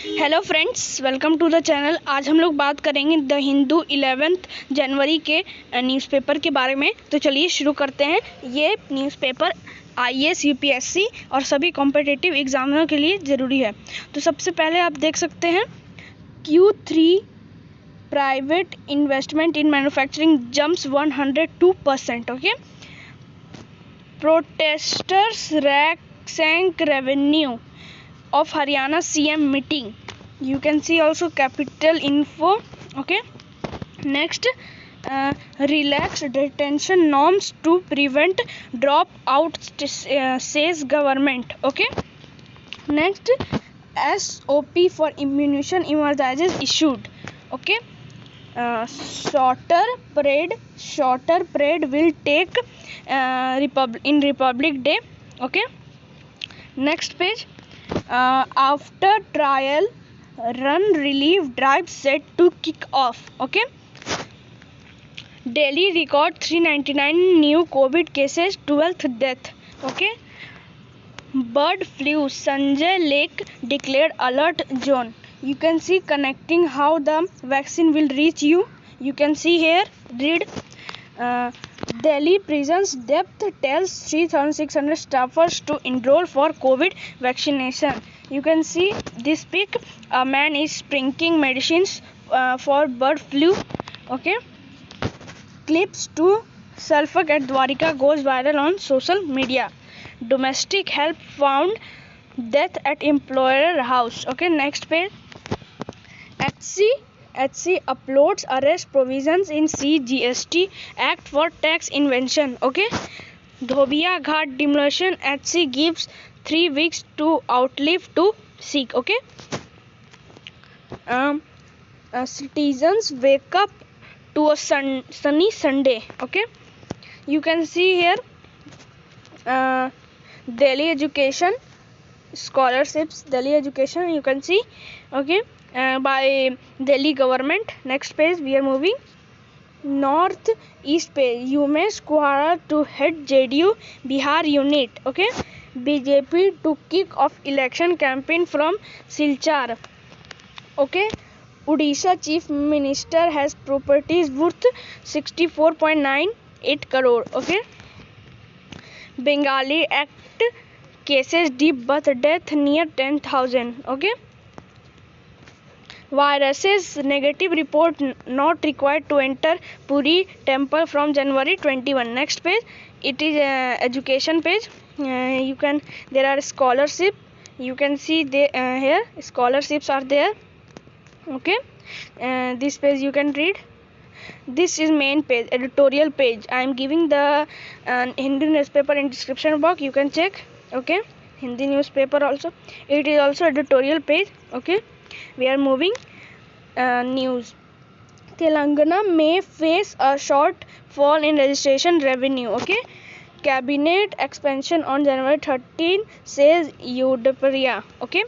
Hello friends, welcome to the channel. आज हम लोग बात करेंगे द हिंदू 11 जनवरी के न्यूज़पेपर के बारे में। तो चलिए शुरू करते हैं। ये न्यूज़पेपर आईएएस, यूपीएससी और सभी कॉम्पिटिटिव एग्जामों के लिए ज़रूरी है। तो सबसे पहले आप देख सकते हैं Q3 private investment in manufacturing jumps 102%। Okay, protesters sank revenue of Haryana CM meeting. You can see also capital info. Okay, next, relaxed detention norms to prevent dropout, says government. Okay, next, SOP for immunization emergencies issued. Okay, shorter parade will take in Republic Day. Okay, next page. After trial run, relief drive set to kick off. Okay, Delhi record 399 new COVID cases, 12th death. Okay, bird flu, Sanjay Lake declared alert zone. You can see connecting how the vaccine will reach you. You can see here, read. Delhi prisons depth tells 3,600 staffers to enroll for COVID vaccination. You can see this pic. A man is sprinkling medicines for bird flu. Okay, clips to Suffolk at Dwarika goes viral on social media. Domestic help found death at employer house. Okay, next page. HC uploads arrest provisions in CGST Act for tax invention. Okay, Dhobia Ghat demolition, HC gives 3 weeks to outlive to seek. Okay, citizens wake up to a sunny Sunday. Okay, you can see here Delhi education scholarships, Delhi education, you can see. Okay, by Delhi government. Next page, we are moving. North East page, Umesh Kuhara to head JDU Bihar unit. Okay, BJP to kick off election campaign from Silchar. Okay, Odisha chief minister has properties worth 64.98 crore. Okay, Bengali Act cases deep birth death near 10,000. Okay, viruses negative report not required to enter Puri temple from January 21. Next page, it is education page. There are scholarship. You can see here scholarships are there. Okay, this page you can read. This is main page, editorial page. I am giving the Hindi newspaper in description box. You can check. Okay, Hindi newspaper also. It is also editorial page. Okay, we are moving. News. Telangana may face a shortfall in registration revenue. Okay, cabinet expansion on January 13, says Yudhapuriya. Okay,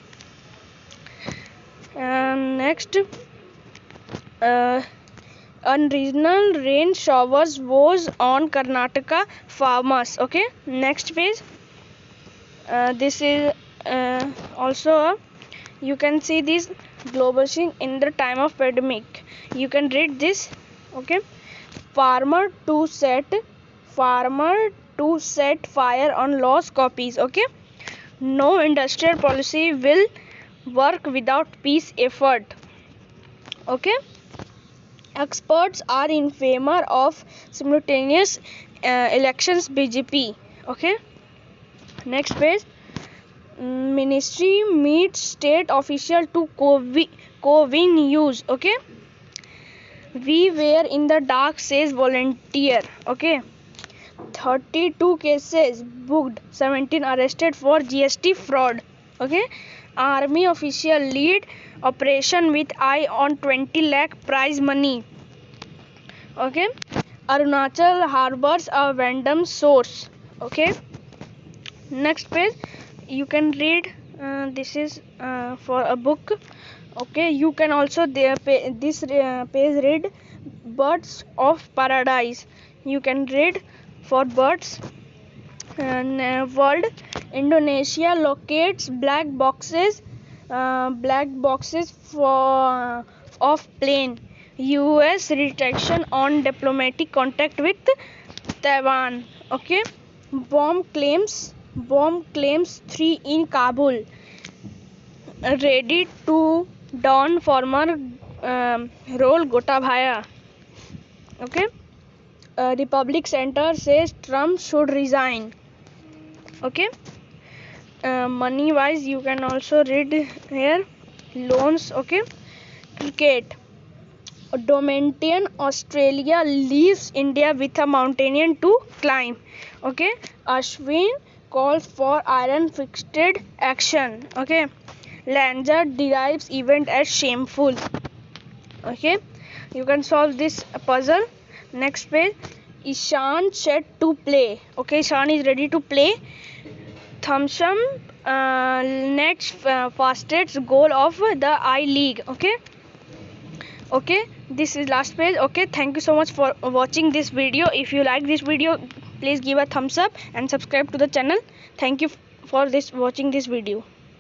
next, unreasonable rain showers woes on Karnataka farmers. Okay, next page. This is also you can see this globalizing in the time of pandemic. You can read this. Okay, farmer to set fire on lost copies. Okay, no industrial policy will work without peace effort. Okay, experts are in favor of simultaneous elections, BJP. Okay, next page. Ministry meets state official to co-win use. Okay, we were in the dark, says volunteer. Okay, 32 cases booked, 17 arrested for GST fraud. Okay, army official lead operation with eye on 20 lakh prize money. Okay, Arunachal harbors a random source. Okay, next page you can read. This is for a book. Okay, you can also this page read birds of paradise. You can read for birds. And world, Indonesia locates black boxes black boxes of plane. US restriction on diplomatic contact with Taiwan. Okay. Bomb claims 3 in Kabul. Ready to down former role Gotabaya. Okay. Republic Center says Trump should resign. Okay. Money wise, you can also read here. Loans. Okay. Cricket. Dominion Australia leaves India with a mountain to climb. Okay. Ashwin calls for iron fixed action. Okay. Langer derives event as shameful. Okay. You can solve this puzzle. Next page. Ishan set to play. Okay. Ishan is ready to play. Thompson next fastest goal of the I League. Okay, this is last page. Okay, thank you so much for watching this video. If you like this video, please give a thumbs up and subscribe to the channel. Thank you for watching this video.